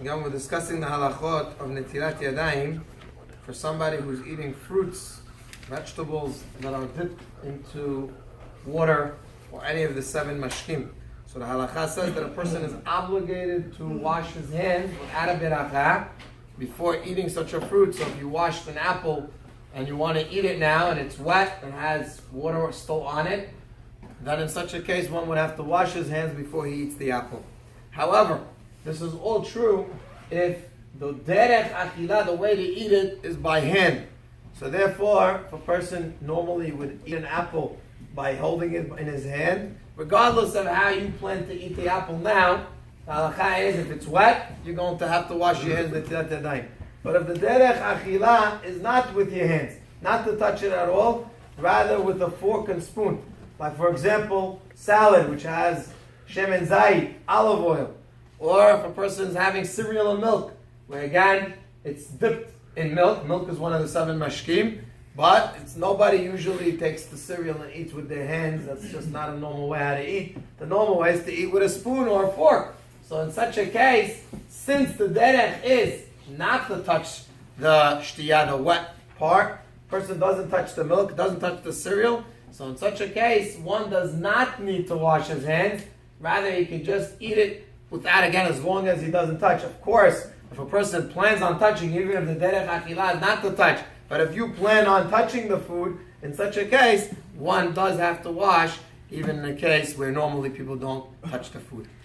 Again, we're discussing the halachot of netilat yadayim for somebody who's eating fruits, vegetables that are dipped into water or any of the 7 mashkim. So the halacha says that a person is obligated to wash his hands without a beracha before eating such a fruit. So if you washed an apple and you want to eat it now and it's wet and has water still on it, then in such a case one would have to wash his hands before he eats the apple. However, this is all true if the derech achila, the way to eat it, is by hand. So therefore, if a person normally would eat an apple by holding it in his hand, regardless of how you plan to eat the apple now, the halakha is if it's wet, you're going to have to wash your hands netilat yadayim. But if the derech achila is not with your hands, not to touch it at all, rather with a fork and spoon, like for example, salad which has shemen zayit, olive oil, or if a person is having cereal and milk, where again, it's dipped in milk. Milk is one of the 7 mashkim, but nobody usually takes the cereal and eats with their hands. That's just not a normal way how to eat. The normal way is to eat with a spoon or a fork. So in such a case, since the derech is not to touch the shtiyah, the wet part, person doesn't touch the milk, doesn't touch the cereal, so in such a case, one does not need to wash his hands. Rather, he can just eat it without, again, as long as he doesn't touch. Of course, if a person plans on touching, even if the derech achilah is not to touch, but if you plan on touching the food, in such a case, one does have to wash, even in a case where normally people don't touch the food.